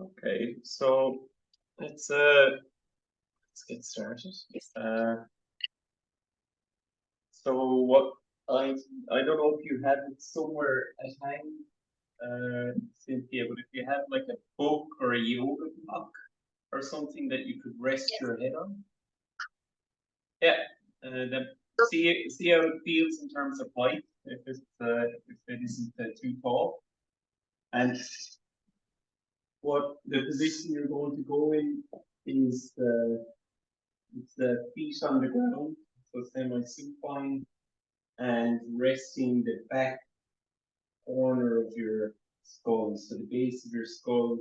Okay, so let's get started. So what I don't know if you have it somewhere at hand, Cynthia, but if you have like a book or a yoga block or something that you could rest your head on, yeah, then see how it feels in terms of height. If it isn't too tall, and what the position you're going to go in is the feet on the ground, so semi-supine, and resting the back corner of your skull, so the base of your skull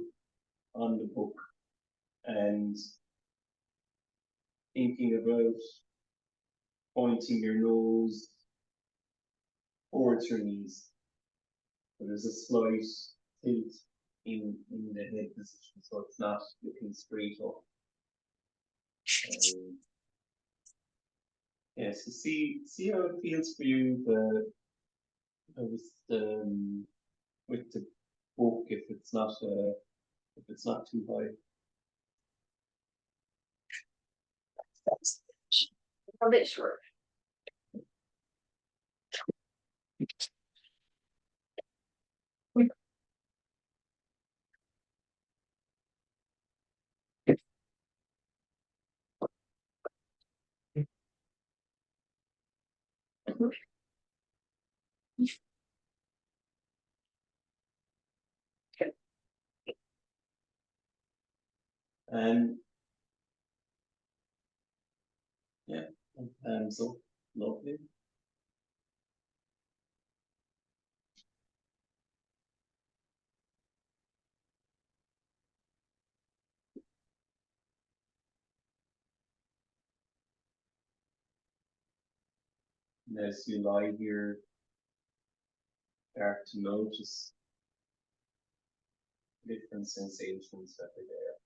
on the book, and thinking about pointing your nose towards your knees. So there's a slight tilt in the head position, so it's not looking straight up. Yeah, so see how it feels for you with the book if it's not too high. A bit short. And yeah, so lovely. And as you lie here, start to notice different sensations that are there.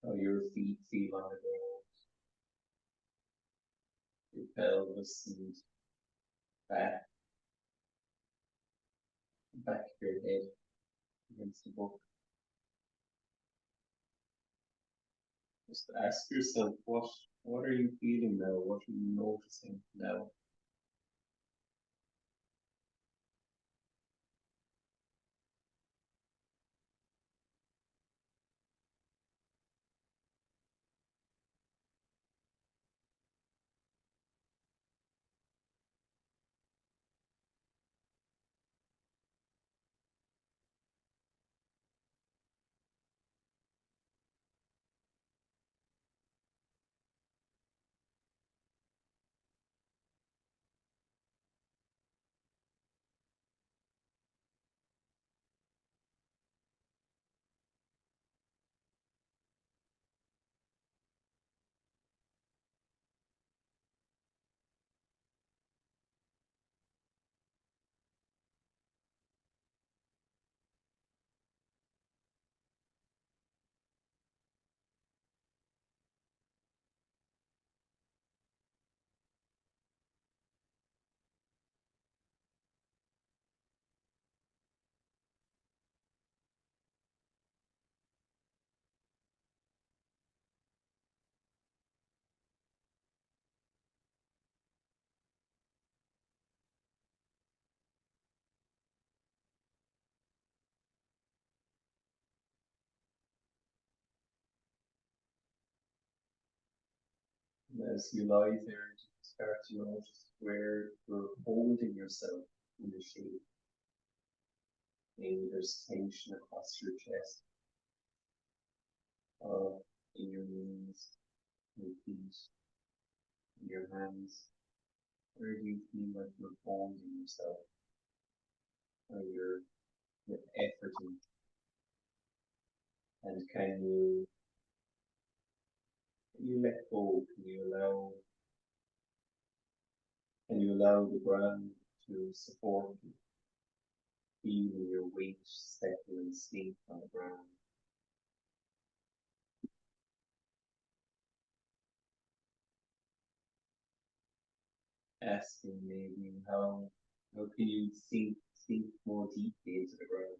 How your feet feel on the ground, your pelvis and back of your head against the book. Just ask yourself, what are you feeling now? What are you noticing now? And as you lie there, you start to notice where you're holding yourself in the shade. Maybe there's tension across your chest, in your knees, your feet, in your hands. Where do you feel like you're holding yourself? Or you're efforting? And can you let go? Can you allow the ground to support you? Feeling your weight settle and sink on the ground. asking maybe how can you sink more deeply into the ground?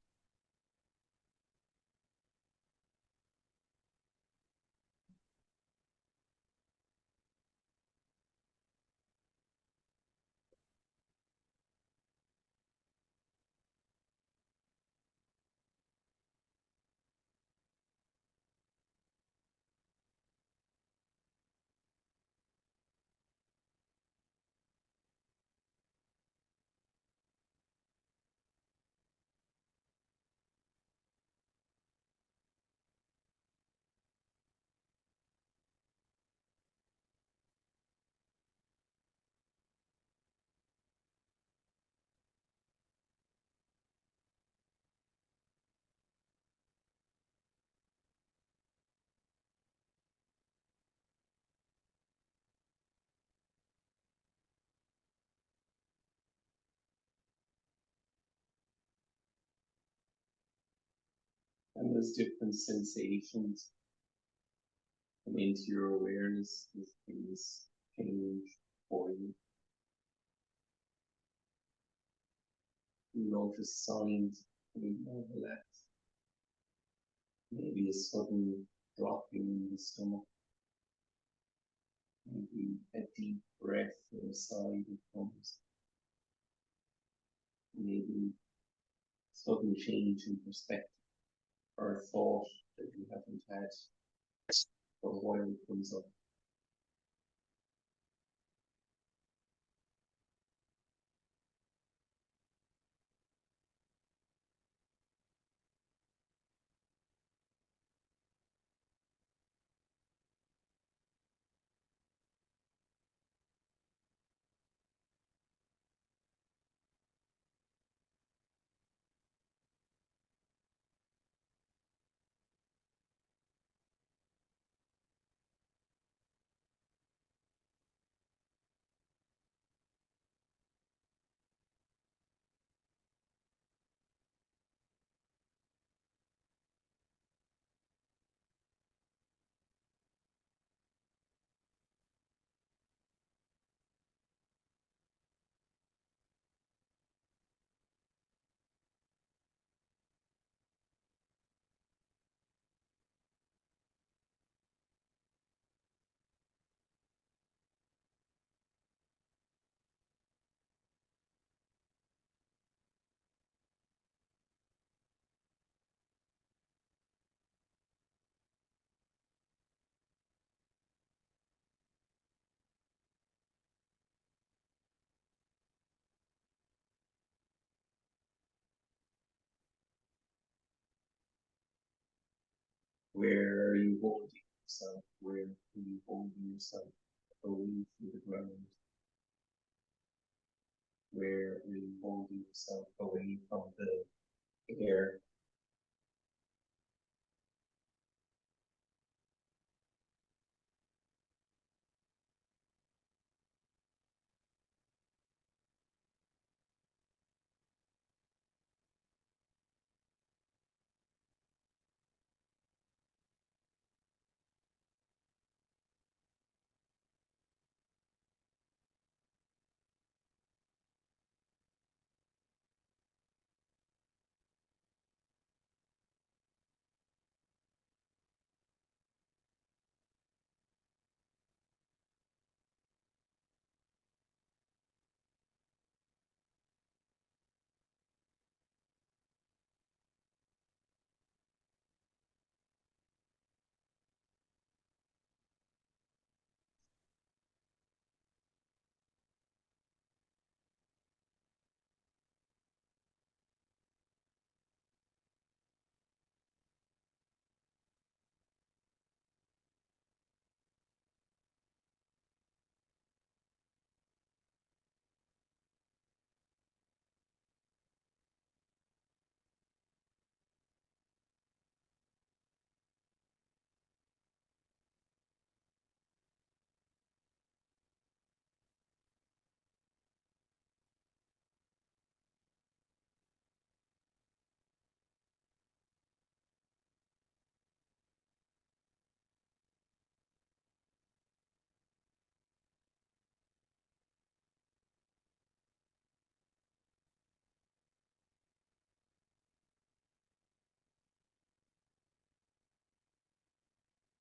And there's different sensations come into your awareness as things change for you. You notice signs of being more relaxed. Maybe a sudden dropping in the stomach. Maybe a deep breath or a sigh that comes. Maybe sudden change in perspective or a thought that you haven't had for a while comes up. Where are you holding yourself? Where are you holding yourself away from the ground? Where are you holding yourself away from the air?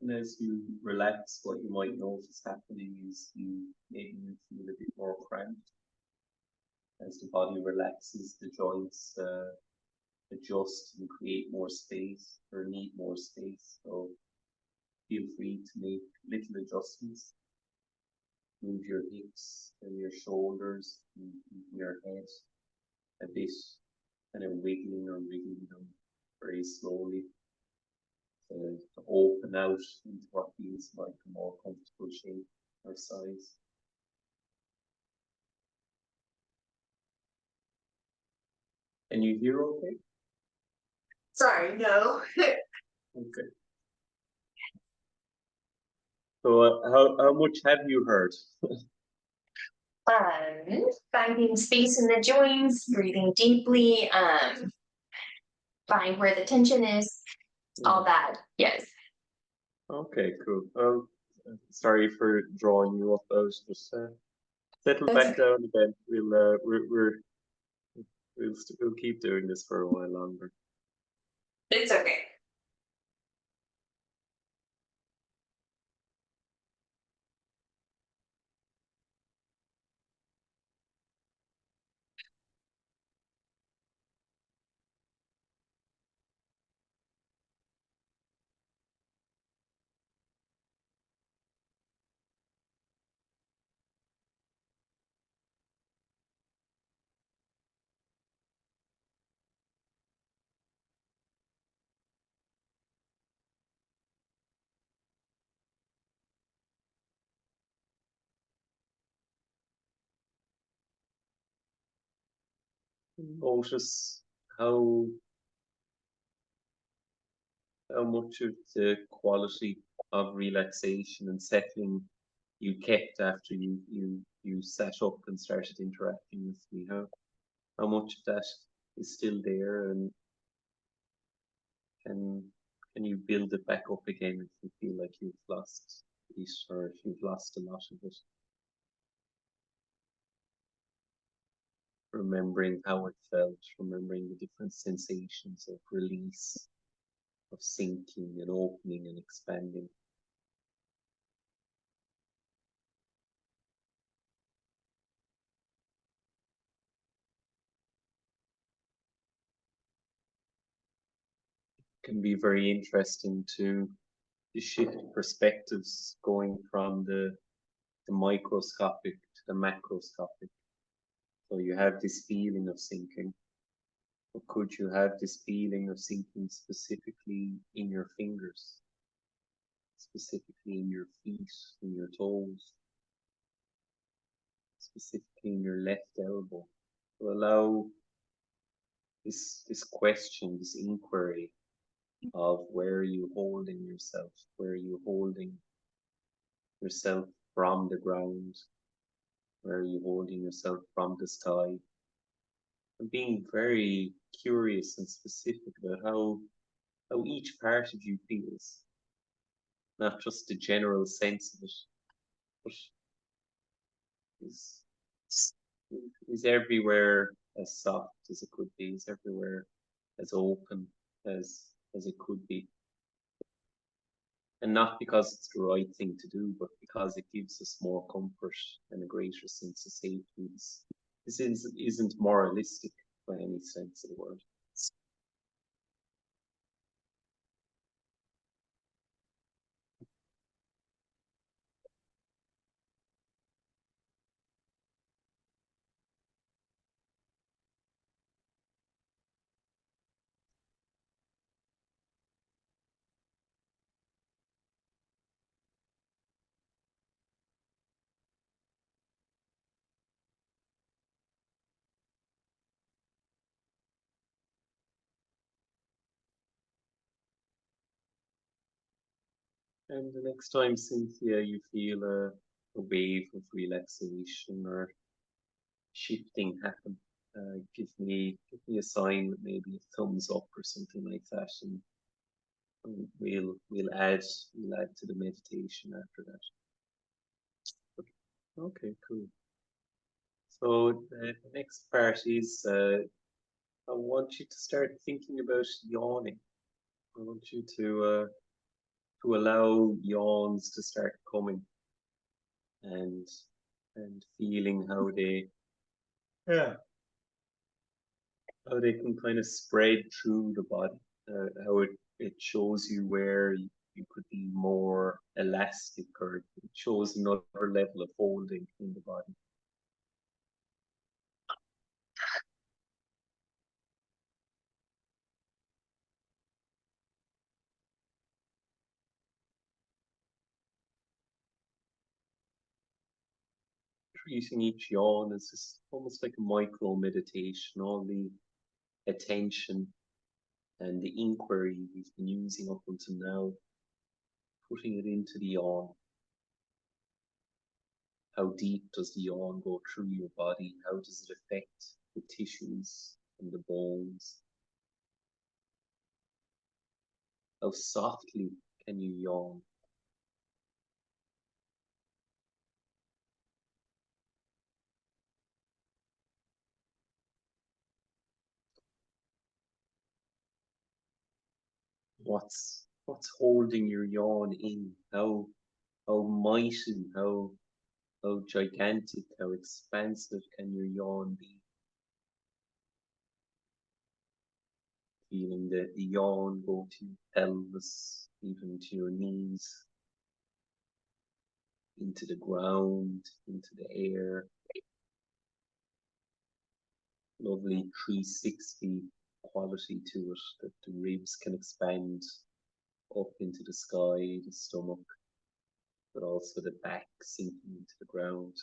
And as you relax, what you might notice happening is you feel a bit more cramped. As the body relaxes, the joints adjust and create more space or need more space. So feel free to make little adjustments. Move your hips and your shoulders and your head a bit, kind of wiggling or wriggling them very slowly to open out into what feels like a more comfortable shape or size. Can you hear okay? Sorry, no. Okay. So how much have you heard? Finding space in the joints, breathing deeply, find where the tension is, all that. Yes. Okay, cool. Sorry for drawing you up. I was just settle That's back down again. We'll keep doing this for a while longer. It's okay. Notice how much of the quality of relaxation and settling you kept after you sat up and started interacting with me. How much of that is still there, and can you build it back up again if you feel like you've lost it or if you've lost a lot of it? Remembering how it felt, remembering the different sensations of release, of sinking and opening and expanding. It can be very interesting to shift perspectives going from the microscopic to the macroscopic. So you have this feeling of sinking, but could you have this feeling of sinking specifically in your fingers, specifically in your feet, in your toes, specifically in your left elbow? To allow this question, this inquiry of where are you holding yourself? Where are you holding yourself from the ground? Where are you holding yourself from the sky? And being very curious and specific about how each part of you feels, not just the general sense of it, but is is everywhere as soft as it could be, is everywhere as open as it could be. And not because it's the right thing to do, but because it gives us more comfort and a greater sense of safety. This isn't moralistic by any sense of the word. And the next time, Cynthia, you feel a wave of relaxation or shifting happen, give me a sign with maybe a thumbs up or something like that, and we'll add to the meditation after that. Okay, cool. So the next part is I want you to start thinking about yawning. I want you to to allow yawns to start coming and feeling yeah how they can kind of spread through the body, how it shows you where you could be more elastic, or it shows another level of holding in the body. Treating each yawn as just almost like a micro meditation, all the attention and the inquiry we've been using up until now, putting it into the yawn. How deep does the yawn go through your body? How does it affect the tissues and the bones? How softly can you yawn? What's holding your yawn in? How mighty, how gigantic, how expansive can your yawn be? Feeling the yawn go to your pelvis, even to your knees, into the ground, into the air. Lovely 360 quality to it, that the ribs can expand up into the sky, the stomach, but also the back sinking into the ground.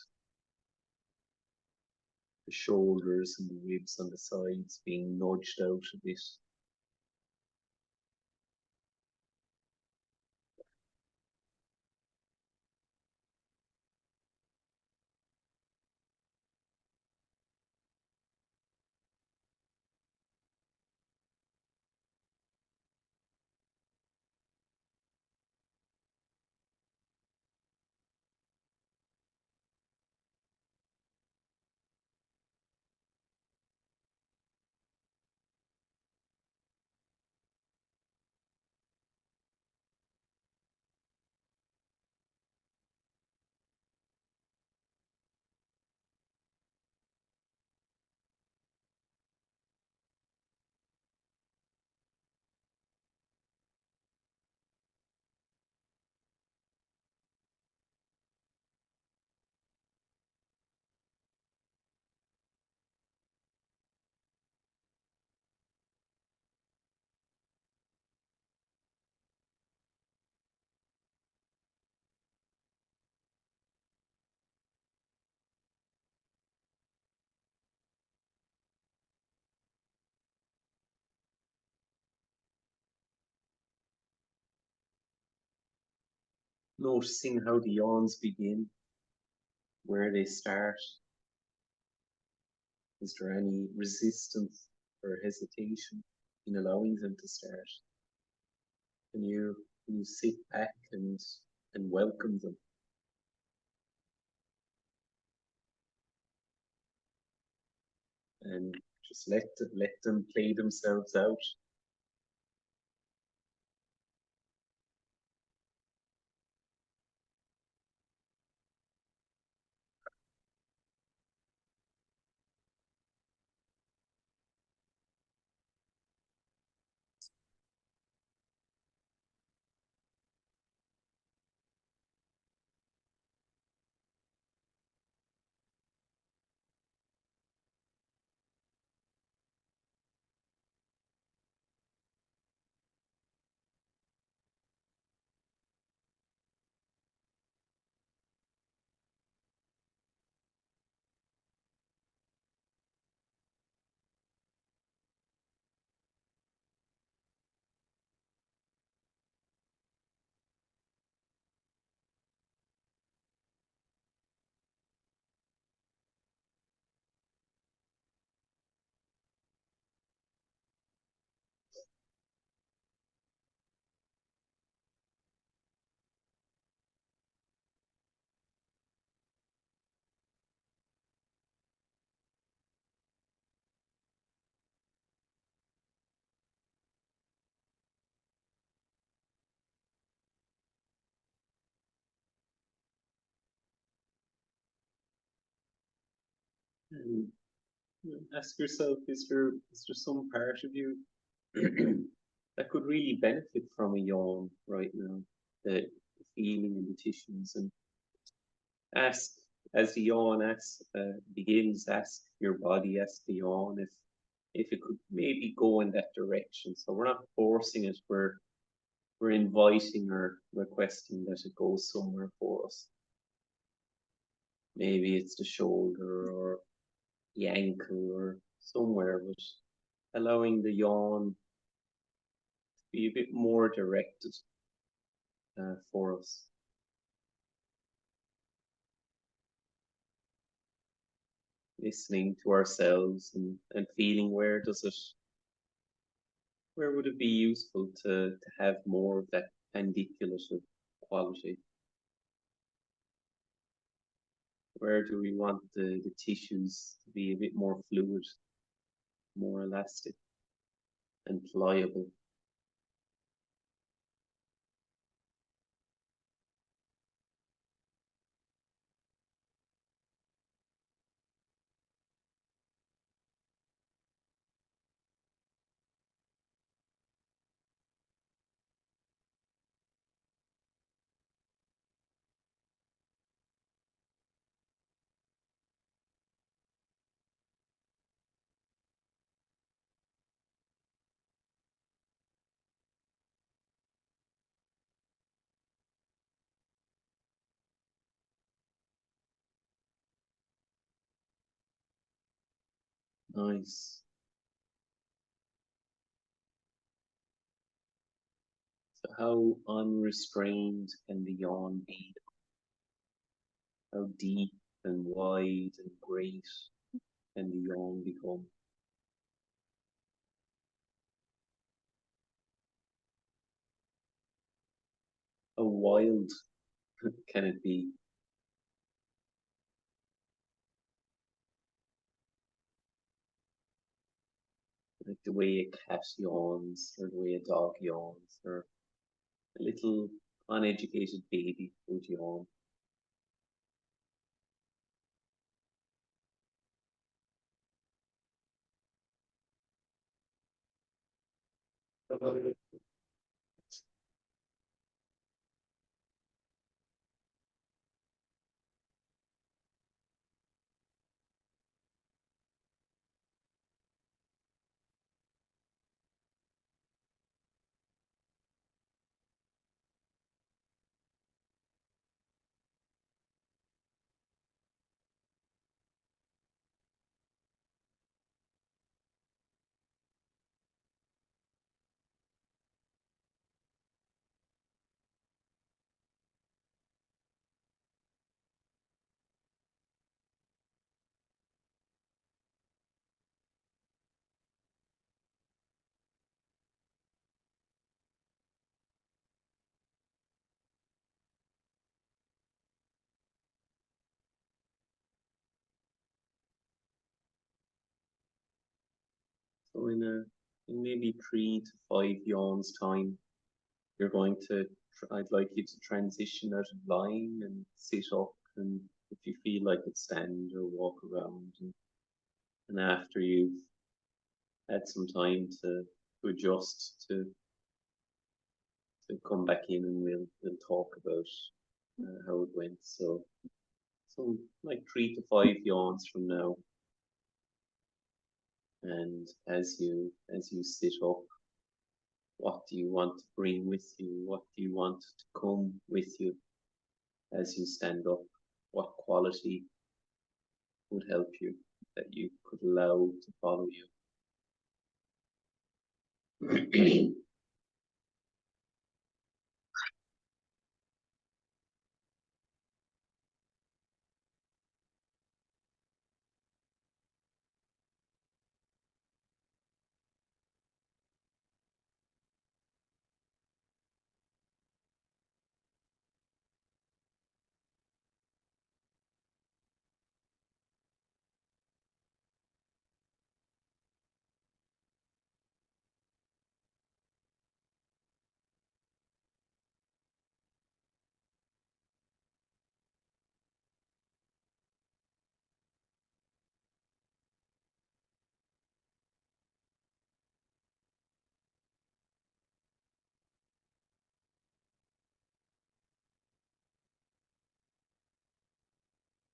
The shoulders and the ribs on the sides being nudged out a bit. Noticing how the yawns begin, where they start. Is there any resistance or hesitation in allowing them to start? Can you sit back and welcome them, and just let them play themselves out? And ask yourself, is there some part of you that could really benefit from a yawn right now? The feeling in the tissues, and ask as the yawn begins, ask your body, ask the yawn if it could maybe go in that direction. So we're not forcing it, we're inviting or requesting that it goes somewhere for us. Maybe it's the shoulder or the ankle or somewhere, but allowing the yawn to be a bit more directed for us. Listening to ourselves and feeling where would it be useful to have more of that pandiculative quality? Where do we want the tissues to be a bit more fluid, more elastic and pliable? Nice. So how unrestrained can the yawn be? How deep and wide and great can the yawn become? How wild can it be? Like the way a cat yawns, or the way a dog yawns, or a little uneducated baby would yawn. So in maybe 3 to 5 yawns time, you're going to, I'd like you to transition out of lying and sit up, and if you feel like it, stand or walk around. And after you've had some time to adjust to come back in, and we'll talk about how it went. So like 3 to 5 yawns from now, and as you sit up, what do you want to bring with you? What do you want to come with you as you stand up? What quality would help you that you could allow to follow you?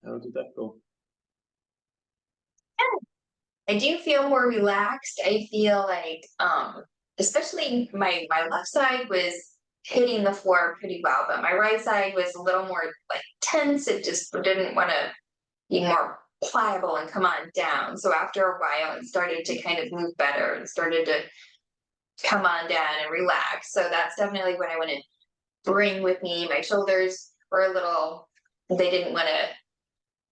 How did that go? I do feel more relaxed. I feel like, especially my left side was hitting the floor pretty well, but my right side was a little more like tense. It just didn't want to be more pliable and come on down. So after a while, it started to kind of move better and started to come on down and relax. So that's definitely what I want to bring with me. My shoulders were a little, they didn't want to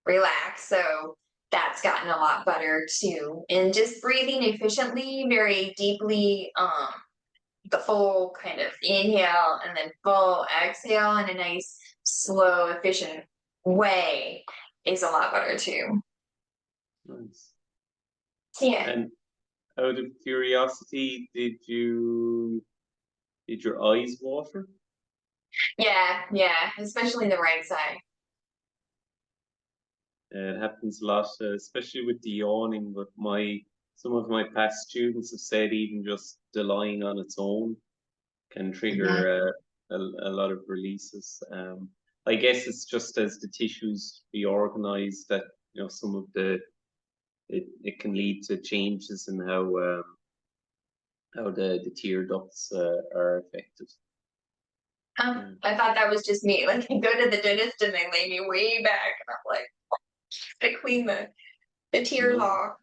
relax. So that's gotten a lot better too. And just breathing efficiently, very deeply, the full kind of inhale and then full exhale in a nice, slow, efficient way is a lot better too. Nice. Yeah. And out of curiosity, did your eyes water? Yeah, especially the right side. It happens a lot, especially with the yawning. But some of my past students have said even just the lying on its own can Mhm. trigger a lot of releases. I guess it's just as the tissues reorganize that some of it can lead to changes in how the tear ducts are affected. Yeah. I thought that was just me. Like I go to the dentist and they lay me way back and I'm like, I clean the tears No, off.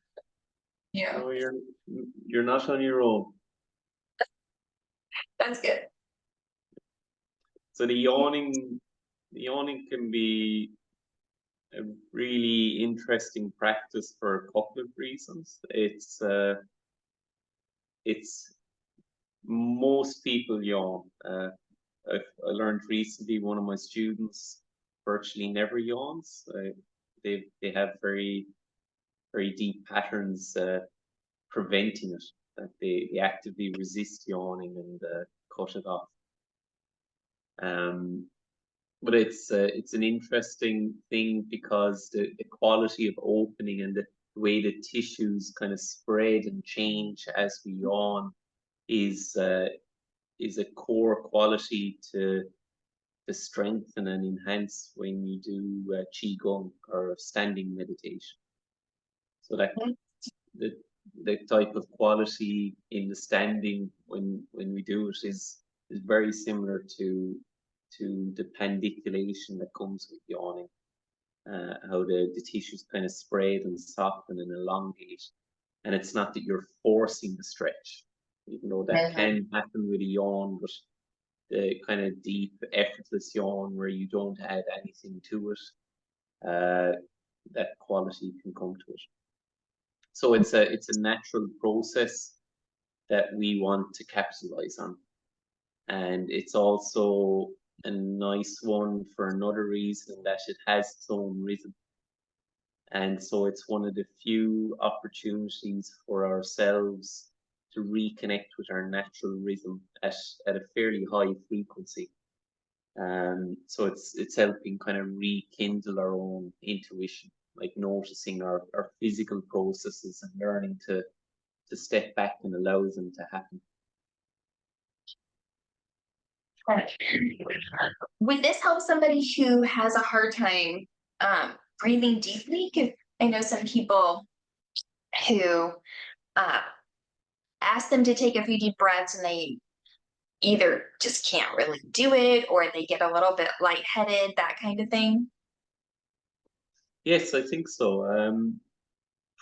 Yeah, no, you're not on your own. that's good. So the yawning can be a really interesting practice for a couple of reasons. It's most people yawn. I learned recently one of my students virtually never yawns. They have very deep patterns preventing it. That they actively resist yawning and cut it off. Um, but it's an interesting thing because the quality of opening and the way the tissues kind of spread and change as we yawn is is a core quality to strengthen and enhance when you do qigong or standing meditation. So that Mhm. the the type of quality in the standing when we do it is very similar to the pandiculation that comes with yawning. How the tissues kind of spread and soften and elongate, and it's not that you're forcing the stretch, even though that can happen with a yawn, but the kind of deep, effortless yawn where you don't add anything to it, that quality can come to it. So it's a natural process that we want to capitalize on. And it's also a nice one for another reason that it has its own rhythm. And so it's one of the few opportunities for ourselves to reconnect with our natural rhythm at a fairly high frequency. So it's helping kind of rekindle our own intuition, like noticing our physical processes and learning to step back and allow them to happen. Would this help somebody who has a hard time breathing deeply? 'Cause I know some people who uh, ask them to take a few deep breaths and they either just can't really do it or they get a little bit lightheaded, that kind of thing. Yes, I think so.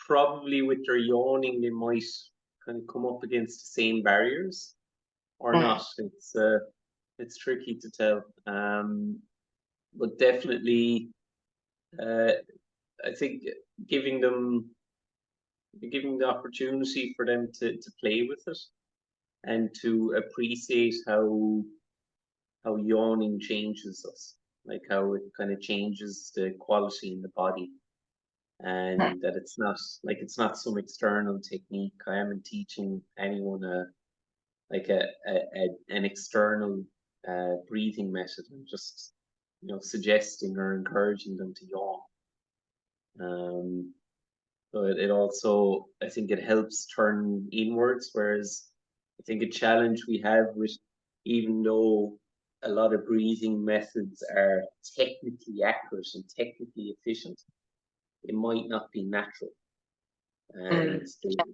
Probably with their yawning, they might kind of come up against the same barriers or Mm. not. It's tricky to tell. But definitely, uh, I think giving them giving the opportunity for them to play with it and to appreciate how yawning changes us, like how it kind of changes the quality in the body, and that it's not some external technique. I am teaching anyone an external breathing method. I'm just suggesting or encouraging them to yawn. Um, so it also, I think it helps turn inwards, whereas I think a challenge we have with, even though a lot of breathing methods are technically accurate and technically efficient, they might not be natural, and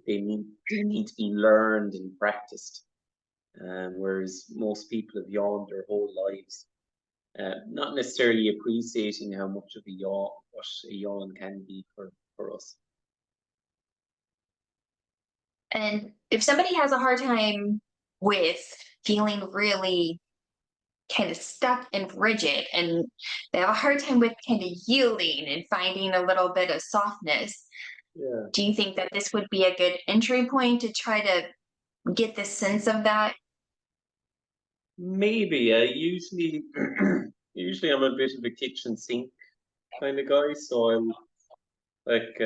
they need to be learned and practiced. Whereas most people have yawned their whole lives, not necessarily appreciating how much of what a yawn can be for us. And if somebody has a hard time with feeling really kind of stuck and rigid, and they have a hard time with kind of yielding and finding a little bit of softness, Yeah, do you think that this would be a good entry point to try to get the sense of that? maybe. Usually, usually I'm a bit of a kitchen sink kind of guy, so I'm like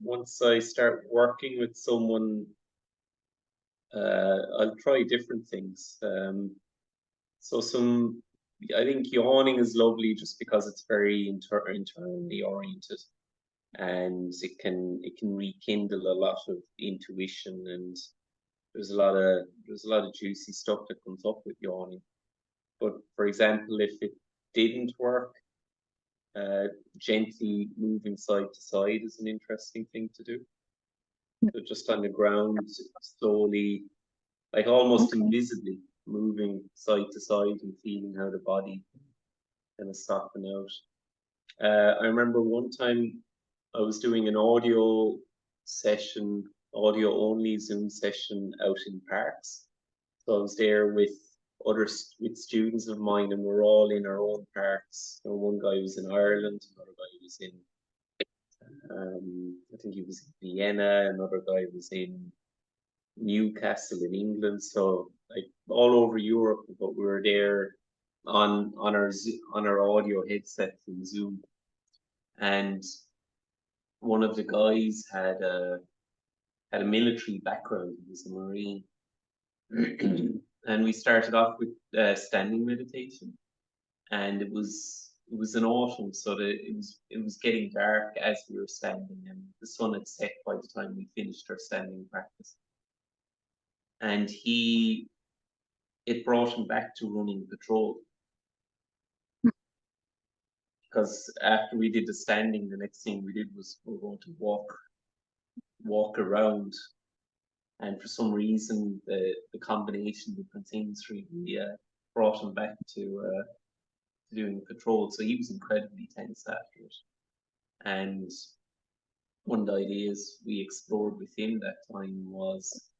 once I start working with someone, I'll try different things. So I think yawning is lovely just because it's very internally oriented, and it can rekindle a lot of intuition, and there's a lot of juicy stuff that comes up with yawning. But for example, if it didn't work, gently moving side to side is an interesting thing to do. So just on the ground, slowly, like almost Okay. invisibly, moving side to side and feeling how the body kind of soften out. I remember one time I was doing an audio only Zoom session out in parks. So I was there with with students of mine, and we're all in our own parks. You know, one guy was in Ireland, another guy was in I think he was in Vienna, another guy was in Newcastle in England. So like all over Europe, but we were there on our audio headsets in Zoom, and one of the guys had a military background. He was a Marine, and we started off with standing meditation, and it was an autumn, so it was getting dark as we were standing, and the sun had set by the time we finished our standing practice. And it brought him back to running patrol, because after we did the standing, the next thing we did was we were going to walk around, and for some reason the combination of different things really brought him back to doing patrol. So he was incredibly tense after it. And one of the ideas we explored with him that time was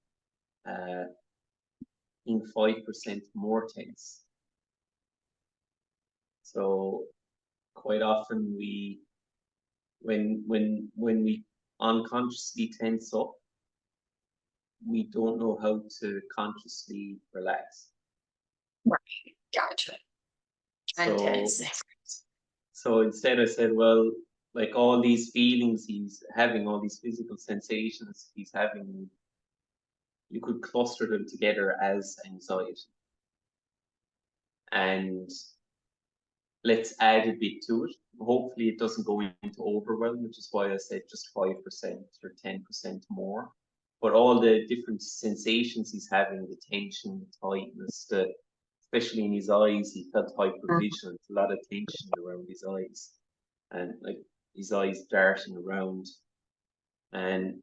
being 5% more tense. So quite often when we unconsciously tense up, we don't know how to consciously relax. Right. Gotcha. So Intense. so instead I said, well, like all these feelings he's having, all these physical sensations he's having, you could cluster them together as anxiety. And let's add a bit to it. Hopefully it doesn't go into overwhelm, which is why I said just 5% or 10% more. But all the different sensations he's having, the tension, the tightness, especially in his eyes, he felt hypervigilant, a lot of tension around his eyes, and like his eyes darting around. And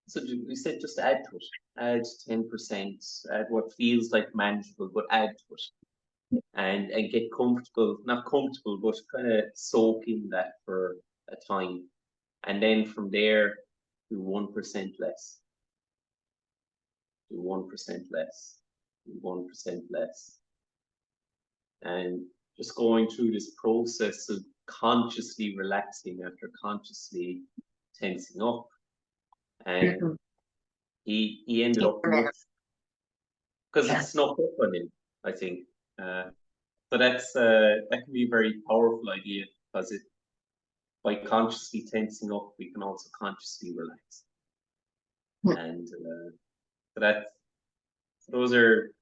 so we said just add to it, add 10%, add what feels like manageable, but add to it. And get comfortable, not comfortable, but kind of soak in that for a time. And then from there, do 1% less, do 1% less, do 1% less. And just going through this process of consciously relaxing after consciously tensing up. And he ended up much, because it snuck up on him, I think. So that can be a very powerful idea, because by consciously tensing up, we can also consciously relax. And so those are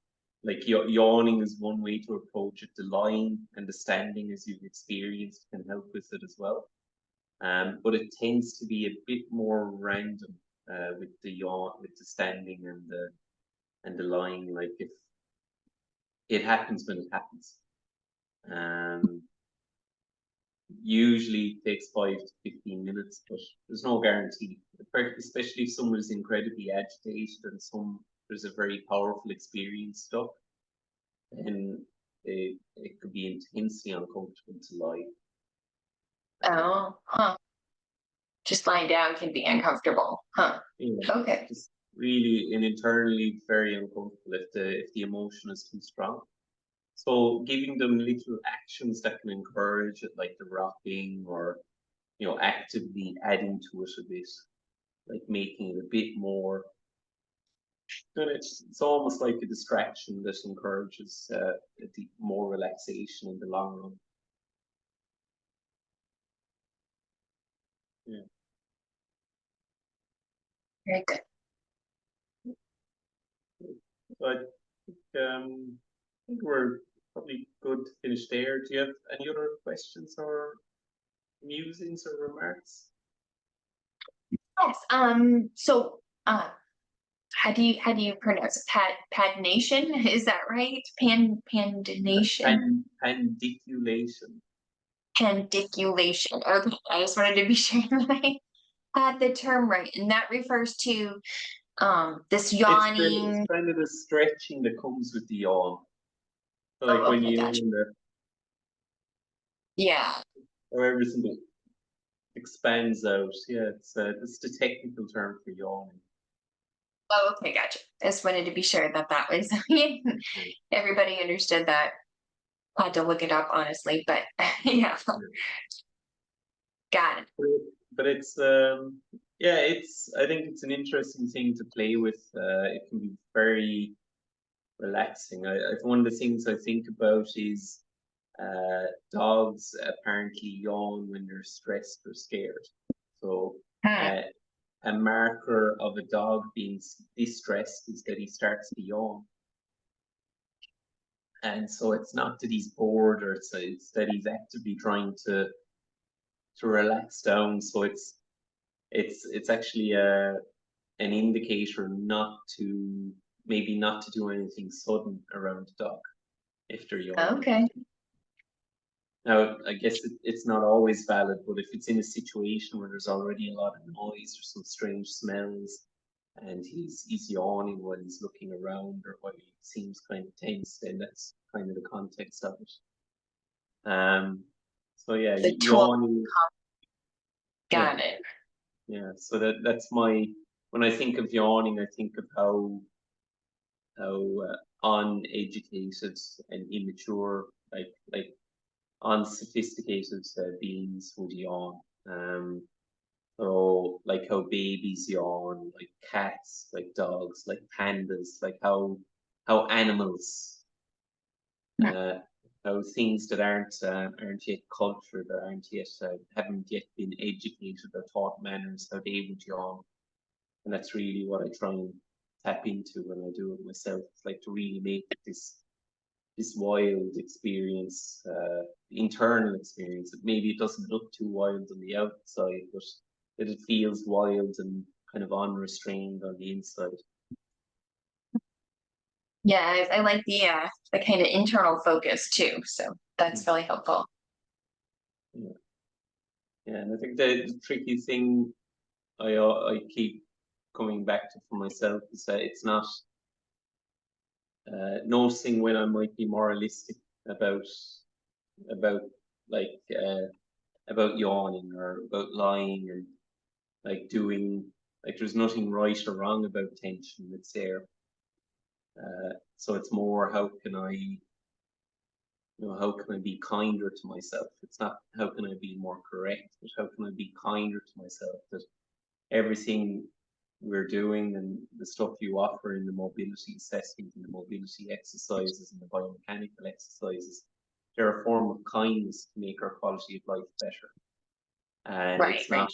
like yawning is one way to approach it. The lying and the standing, as you've experienced, can help with it as well. But it tends to be a bit more random with the yawn, with the standing and the lying. Like if it happens when it happens. Usually takes 5 to 15 minutes, but there's no guarantee. Especially if someone is incredibly agitated and there's a very powerful experience stuck, then it could be intensely uncomfortable to lie. Oh, huh. Just lying down can be uncomfortable, huh? Yeah, Okay. just really and internally very uncomfortable if the emotion is too strong. So giving them little actions that can encourage it, like the rocking or actively adding to it a bit, like making it a bit more. Then it's almost like a distraction that encourages more relaxation in the long run. Yeah. Very good. So I think we're probably good to finish there. Do you have any other questions or musings or remarks? Yes. So, how do you pronounce it? Padnation? Is that right? Pandination? Pandiculation. Pandiculation. Okay. I just wanted to be sure that I had the term right. And that refers to this It's yawning. kind of the stretching that comes with the yawn. So like Oh, when okay, you gotcha. yawn, Yeah. how everything expands out. Yeah, it's the technical term for yawning. Oh, okay, gotcha. I just wanted to be sure that that was Yeah, everybody understood that. I had to look it up honestly, but yeah, yeah. got it. But it's yeah, I think it's an interesting thing to play with. It can be very relaxing. One of the things I think about is dogs apparently yawn when they're stressed or scared. So Hmm. uh, a marker of a dog being distressed is that he starts to yawn. And so it's not that he's bored or it's that he's actively trying to relax down. So it's actually an indicator not to do anything sudden around the dog if they're yawning. Okay. Now, I guess it's not always valid, but if it's in a situation where there's already a lot of noise or some strange smells, and he's yawning while he's looking around or while he seems kind of tense, then that's kind of the context of it. So yeah, The 12. yawning. Yeah, Got it. yeah. So that's my when I think of yawning, I think of how uneducated and immature, like unsophisticated beings would yawn. So like how babies yawn, like cats, like dogs, like pandas, like how animals, Hmm. uh, how things that aren't yet cultured or haven't yet been educated or taught manners, how they would yawn. And that's really what I try and tap into when I do it myself. It's like to really make this wild experience, internal experience. Maybe it doesn't look too wild on the outside, but that it feels wild and kind of unrestrained on the inside. Yeah, I like the kind of internal focus too. So that's really helpful. Yeah, yeah. And I think the tricky thing I keep coming back to for myself is that it's not noticing when I might be moralistic about about like about yawning or about lying or like doing like there's nothing right or wrong about tension. It's there. So it's more how can I be kinder to myself? It's not how can I be more correct, but how can I be kinder to myself? That everything we're doing and the stuff you offer in the mobility assessment and the mobility exercises and the biomechanical exercises, they're a form of kindness to make our quality of life better. And Right, it's right, not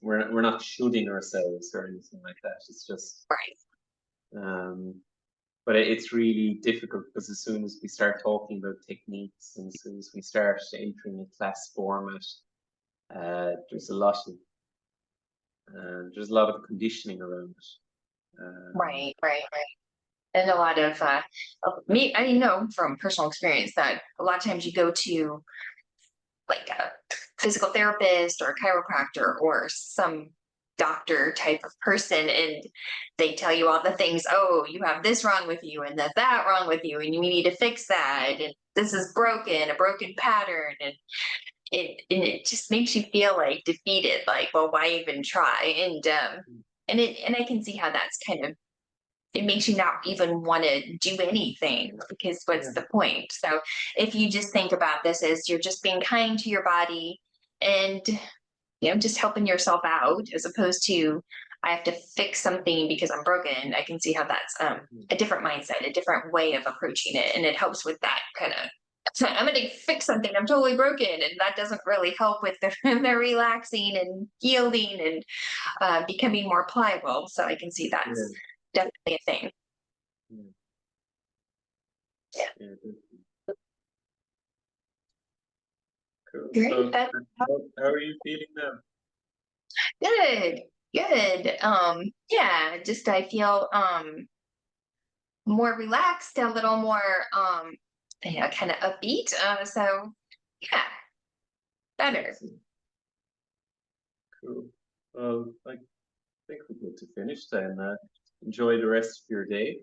we're not shooting ourselves or anything like that. It's just right. um but it's really difficult because as soon as we start talking about techniques and as soon as we start entering a class format, there's a lot of conditioning around it. Um, Right, right, right. And a lot of me, I know from personal experience that a lot of times you go to like a physical therapist or a chiropractor or some doctor type of person, and they tell you all the things. Oh, you have this wrong with you and that wrong with you, and you need to fix that, and this is broken, a broken pattern, and it just makes you feel like defeated, like, well, why even try? And I can see how that's kind of, it makes you not even want to do anything, because what's the point? So if you just think about this as you're just being kind to your body and, just helping yourself out, as opposed to I have to fix something because I'm broken, I can see how that's a different mindset, a different way of approaching it. And it helps with that kind of, I'm going to fix something, I'm totally broken. And that doesn't really help with the relaxing and yielding and becoming more pliable. So I can see that's definitely a thing. Yeah, definitely. Cool. Great. So, how are you feeling now? Good. Good. Yeah, just I feel more relaxed, a little more kind of upbeat. So yeah, better. Cool. Well, I think we're good to finish then. Enjoy the rest of your day.